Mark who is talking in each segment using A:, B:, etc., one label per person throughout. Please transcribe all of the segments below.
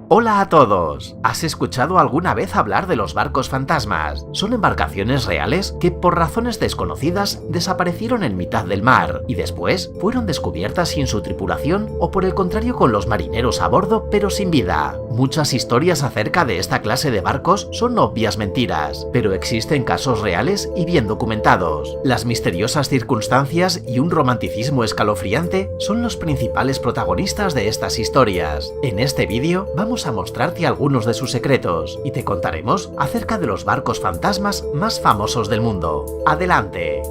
A: Hola a todos. ¿Has escuchado alguna vez hablar de los barcos fantasmas? Son embarcaciones reales que por razones desconocidas desaparecieron en mitad del mar y después fueron descubiertas sin su tripulación o por el contrario con los marineros a bordo pero sin vida. Muchas historias acerca de esta clase de barcos son obvias mentiras, pero existen casos reales y bien documentados. Las misteriosas circunstancias y un romanticismo escalofriante son los principales protagonistas de estas historias. En este vídeo vamos a mostrarte algunos de sus secretos y te contaremos acerca de los barcos fantasmas más famosos del mundo. ¡Adelante!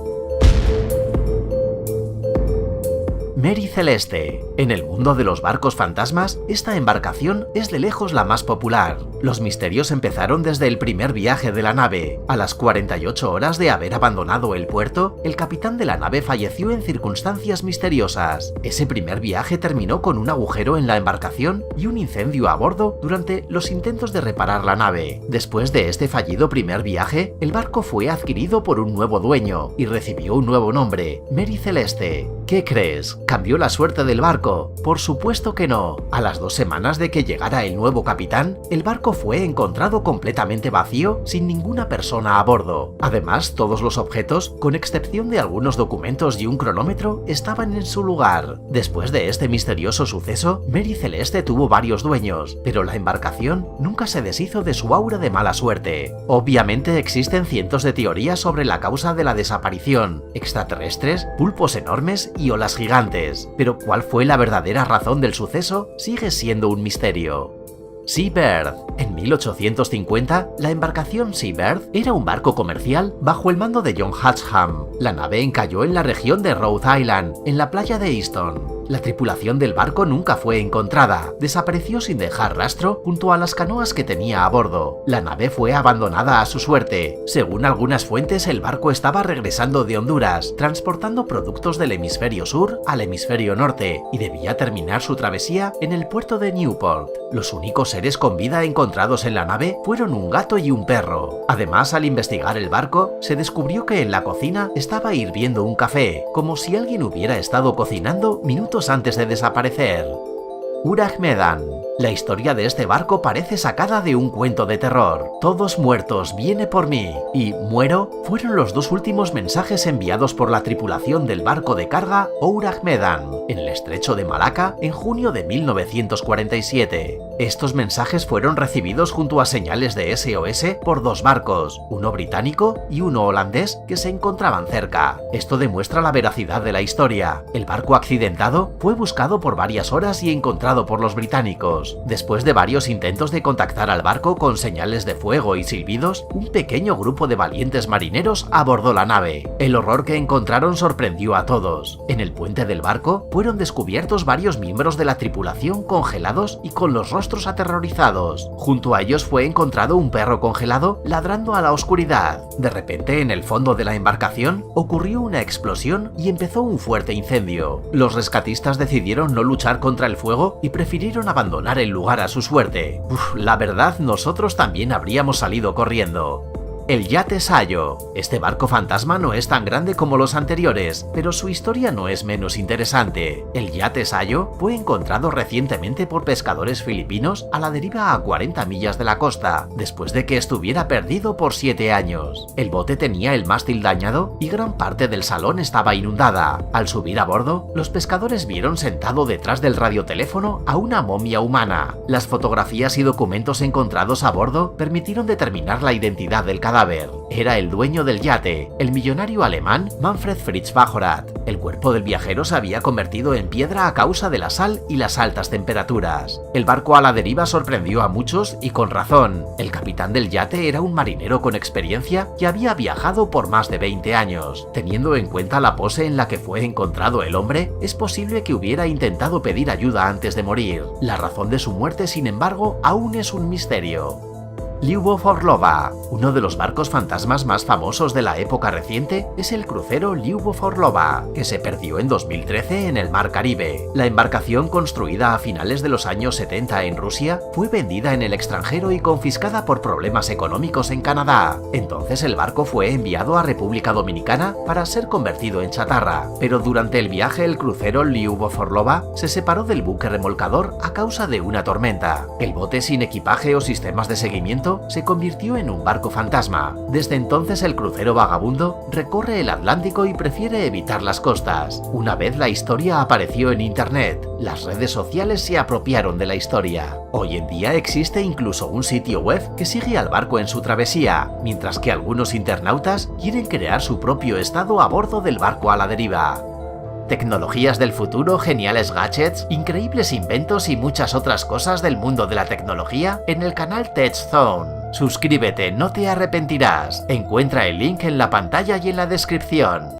A: Mary Celeste. En el mundo de los barcos fantasmas, esta embarcación es de lejos la más popular. Los misterios empezaron desde el primer viaje de la nave. A las 48 horas de haber abandonado el puerto, el capitán de la nave falleció en circunstancias misteriosas. Ese primer viaje terminó con un agujero en la embarcación y un incendio a bordo durante los intentos de reparar la nave. Después de este fallido primer viaje, el barco fue adquirido por un nuevo dueño y recibió un nuevo nombre, Mary Celeste. ¿Qué crees? ¿Cambió la suerte del barco? Por supuesto que no. A las 2 semanas de que llegara el nuevo capitán, el barco fue encontrado completamente vacío, sin ninguna persona a bordo. Además, todos los objetos, con excepción de algunos documentos y un cronómetro, estaban en su lugar. Después de este misterioso suceso, Mary Celeste tuvo varios dueños, pero la embarcación nunca se deshizo de su aura de mala suerte. Obviamente existen cientos de teorías sobre la causa de la desaparición: extraterrestres, pulpos enormes y olas gigantes, pero ¿cuál fue la verdadera razón del suceso? Sigue siendo un misterio. Seabird. En 1850, la embarcación Seabird era un barco comercial bajo el mando de John Hatcham. La nave encalló en la región de Rhode Island, en la playa de Easton. La tripulación del barco nunca fue encontrada, desapareció sin dejar rastro junto a las canoas que tenía a bordo. La nave fue abandonada a su suerte. Según algunas fuentes, el barco estaba regresando de Honduras, transportando productos del hemisferio sur al hemisferio norte, y debía terminar su travesía en el puerto de Newport. Los únicos seres con vida encontrados en la nave fueron un gato y un perro. Además, al investigar el barco, se descubrió que en la cocina estaba hirviendo un café, como si alguien hubiera estado cocinando minutos antes de desaparecer. Uraj Medan. La historia de este barco parece sacada de un cuento de terror. Todos muertos, viene por mí, y muero fueron los dos últimos mensajes enviados por la tripulación del barco de carga Uraj Medan en el estrecho de Malaca en junio de 1947. Estos mensajes fueron recibidos junto a señales de SOS por dos barcos, uno británico y uno holandés, que se encontraban cerca. Esto demuestra la veracidad de la historia. El barco accidentado fue buscado por varias horas y encontrado por los británicos. Después de varios intentos de contactar al barco con señales de fuego y silbidos, un pequeño grupo de valientes marineros abordó la nave. El horror que encontraron sorprendió a todos. En el puente del barco fueron descubiertos varios miembros de la tripulación congelados y con los rostros aterrorizados. Junto a ellos fue encontrado un perro congelado ladrando a la oscuridad. De repente, en el fondo de la embarcación ocurrió una explosión y empezó un fuerte incendio. Los rescatistas decidieron no luchar contra el fuego y prefirieron abandonar el lugar a su suerte. La verdad, nosotros también habríamos salido corriendo. El yate Sayo. Este barco fantasma no es tan grande como los anteriores, pero su historia no es menos interesante. El yate Sayo fue encontrado recientemente por pescadores filipinos a la deriva a 40 millas de la costa, después de que estuviera perdido por 7 años. El bote tenía el mástil dañado y gran parte del salón estaba inundada. Al subir a bordo, los pescadores vieron sentado detrás del radioteléfono a una momia humana. Las fotografías y documentos encontrados a bordo permitieron determinar la identidad del cadáver. Era el dueño del yate, el millonario alemán Manfred Fritz Bajorat. El cuerpo del viajero se había convertido en piedra a causa de la sal y las altas temperaturas. El barco a la deriva sorprendió a muchos y con razón. El capitán del yate era un marinero con experiencia que había viajado por más de 20 años. Teniendo en cuenta la pose en la que fue encontrado el hombre, es posible que hubiera intentado pedir ayuda antes de morir. La razón de su muerte, sin embargo, aún es un misterio. Lyubov Orlova, uno de los barcos fantasmas más famosos de la época reciente, es el crucero Lyubov Orlova, que se perdió en 2013 en el Mar Caribe. La embarcación, construida a finales de los años 70 en Rusia, fue vendida en el extranjero y confiscada por problemas económicos en Canadá. Entonces el barco fue enviado a República Dominicana para ser convertido en chatarra, pero durante el viaje el crucero Lyubov Orlova se separó del buque remolcador a causa de una tormenta. El bote, sin equipaje o sistemas de seguimiento, se convirtió en un barco fantasma. Desde entonces el crucero vagabundo recorre el Atlántico y prefiere evitar las costas. Una vez la historia apareció en internet, las redes sociales se apropiaron de la historia. Hoy en día existe incluso un sitio web que sigue al barco en su travesía, mientras que algunos internautas quieren crear su propio estado a bordo del barco a la deriva. Tecnologías del futuro, geniales gadgets, increíbles inventos y muchas otras cosas del mundo de la tecnología en el canal TechZone. Suscríbete, no te arrepentirás. Encuentra el link en la pantalla y en la descripción.